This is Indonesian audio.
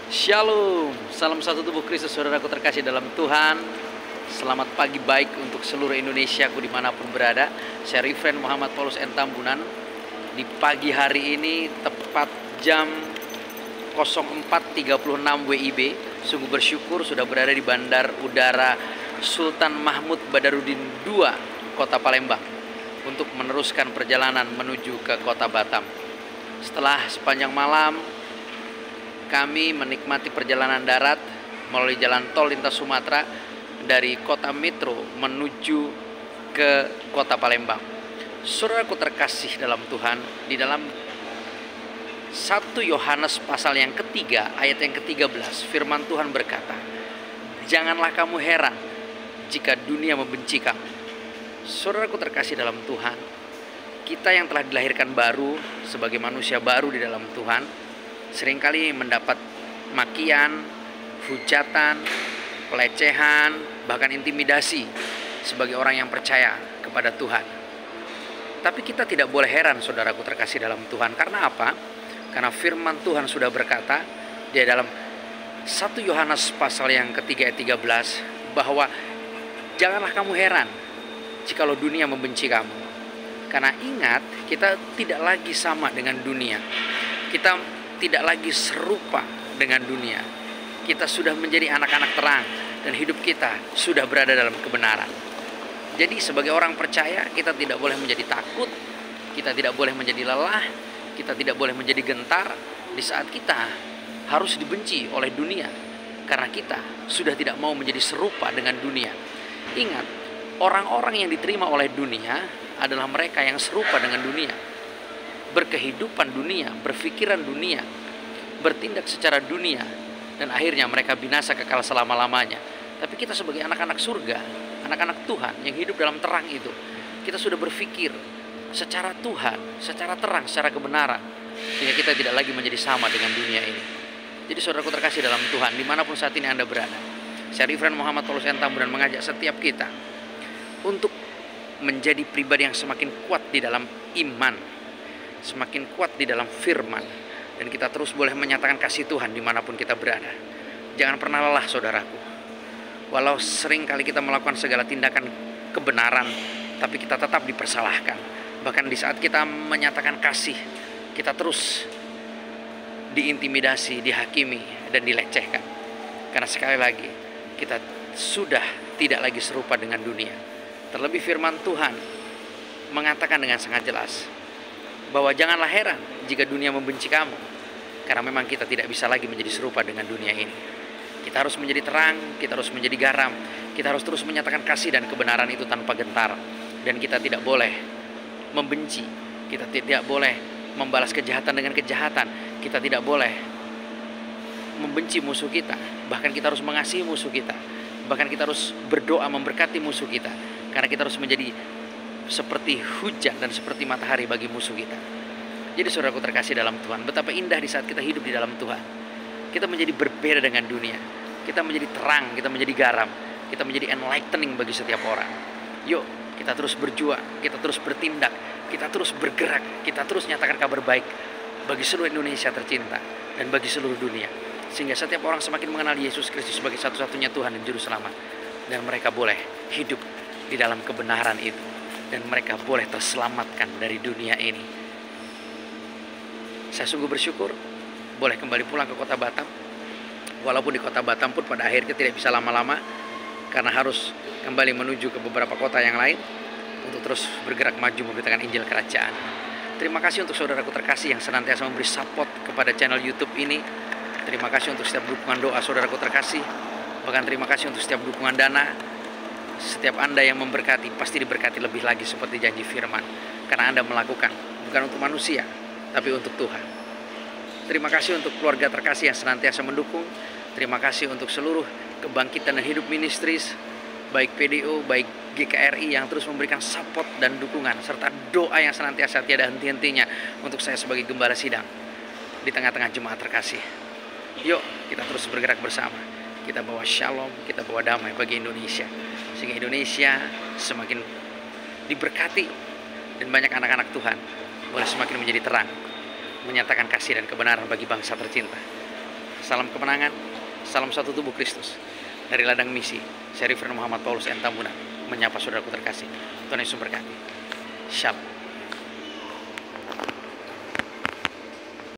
Shalom, salam satu tubuh Kristus, saudaraku terkasih dalam Tuhan. Selamat pagi baik untuk seluruh Indonesia, aku dimanapun berada. Saya Reverend Muhammad Paulus N. Tambunan. Di pagi hari ini tepat jam 04.36 WIB. Sungguh bersyukur sudah berada di Bandar Udara Sultan Mahmud Badarudin II, Kota Palembang, untuk meneruskan perjalanan menuju ke Kota Batam. Setelah sepanjang malam kami menikmati perjalanan darat melalui jalan tol lintas Sumatera dari kota Metro menuju ke Kota Palembang. Saudaraku terkasih dalam Tuhan, di dalam 1 Yohanes pasal yang ketiga ayat yang ke-13, firman Tuhan berkata, "Janganlah kamu heran jika dunia membenci kamu." Saudaraku terkasih dalam Tuhan, kita yang telah dilahirkan baru sebagai manusia baru di dalam Tuhan seringkali mendapat makian, hujatan, pelecehan, bahkan intimidasi sebagai orang yang percaya kepada Tuhan. Tapi kita tidak boleh heran, saudaraku terkasih dalam Tuhan. Karena apa? Karena firman Tuhan sudah berkata di dalam 1 Yohanes pasal yang ketiga ayat 13 bahwa janganlah kamu heran jikalau dunia membenci kamu. Karena ingat, kita tidak lagi sama dengan dunia. Kita tidak lagi serupa dengan dunia. Kita sudah menjadi anak-anak terang dan hidup kita sudah berada dalam kebenaran. Jadi sebagai orang percaya, kita tidak boleh menjadi takut, kita tidak boleh menjadi lelah, kita tidak boleh menjadi gentar di saat kita harus dibenci oleh dunia, karena kita sudah tidak mau menjadi serupa dengan dunia. Ingat, orang-orang yang diterima oleh dunia adalah mereka yang serupa dengan dunia, berkehidupan dunia, berpikiran dunia, bertindak secara dunia, dan akhirnya mereka binasa kekal selama-lamanya. Tapi kita sebagai anak-anak surga, anak-anak Tuhan yang hidup dalam terang itu, kita sudah berpikir secara Tuhan, secara terang, secara kebenaran, sehingga kita tidak lagi menjadi sama dengan dunia ini. Jadi saudaraku terkasih dalam Tuhan, dimanapun saat ini Anda berada, saya Reverend Muhammad Paulus N. Tambunan mengajak setiap kita untuk menjadi pribadi yang semakin kuat di dalam iman, semakin kuat di dalam firman, dan kita terus boleh menyatakan kasih Tuhan dimanapun kita berada. Jangan pernah lelah, saudaraku. Walau sering kali kita melakukan segala tindakan kebenaran, tapi kita tetap dipersalahkan. Bahkan di saat kita menyatakan kasih, kita terus diintimidasi, dihakimi, dan dilecehkan. Karena sekali lagi, kita sudah tidak lagi serupa dengan dunia. Terlebih firman Tuhan mengatakan dengan sangat jelas bahwa janganlah heran jika dunia membenci kamu, karena memang kita tidak bisa lagi menjadi serupa dengan dunia ini. Kita harus menjadi terang, kita harus menjadi garam, kita harus terus menyatakan kasih dan kebenaran itu tanpa gentar. Dan kita tidak boleh membenci, kita tidak boleh membalas kejahatan dengan kejahatan, kita tidak boleh membenci musuh kita, bahkan kita harus mengasihi musuh kita, bahkan kita harus berdoa memberkati musuh kita, karena kita harus menjadi seperti hujan dan seperti matahari bagi musuh kita. Jadi saudaraku terkasih dalam Tuhan, betapa indah di saat kita hidup di dalam Tuhan. Kita menjadi berbeda dengan dunia. Kita menjadi terang, kita menjadi garam, kita menjadi enlightening bagi setiap orang. Yuk, kita terus berjuang, kita terus bertindak, kita terus bergerak, kita terus nyatakan kabar baik bagi seluruh Indonesia tercinta dan bagi seluruh dunia. Sehingga setiap orang semakin mengenal Yesus Kristus sebagai satu-satunya Tuhan dan Juru Selamat. Dan mereka boleh hidup di dalam kebenaran itu. Dan mereka boleh terselamatkan dari dunia ini. Saya sungguh bersyukur boleh kembali pulang ke Kota Batam. Walaupun di Kota Batam pun pada akhirnya tidak bisa lama-lama, karena harus kembali menuju ke beberapa kota yang lain untuk terus bergerak maju memberitakan Injil Kerajaan. Terima kasih untuk saudaraku terkasih yang senantiasa memberi support kepada channel YouTube ini. Terima kasih untuk setiap dukungan doa saudaraku terkasih. Bahkan terima kasih untuk setiap dukungan dana. Setiap Anda yang memberkati pasti diberkati lebih lagi seperti janji firman. Karena Anda melakukan bukan untuk manusia, tapi untuk Tuhan. Terima kasih untuk keluarga terkasih yang senantiasa mendukung. Terima kasih untuk seluruh Kebangkitan dan Hidup Ministries, baik PDO, baik GKRI yang terus memberikan support dan dukungan, serta doa yang senantiasa tiada henti-hentinya untuk saya sebagai gembala sidang di tengah-tengah jemaat terkasih. Yuk, kita terus bergerak bersama. Kita bawa shalom, kita bawa damai bagi Indonesia, sehingga Indonesia semakin diberkati dan banyak anak-anak Tuhan boleh semakin menjadi terang, menyatakan kasih dan kebenaran bagi bangsa tercinta. salam kemenangan, salam satu tubuh Kristus. Dari ladang misi, saya Reverend Muhammad Paulus N. Tambunan menyapa saudaraku terkasih. Tuhan Yesus memberkati. Shalom.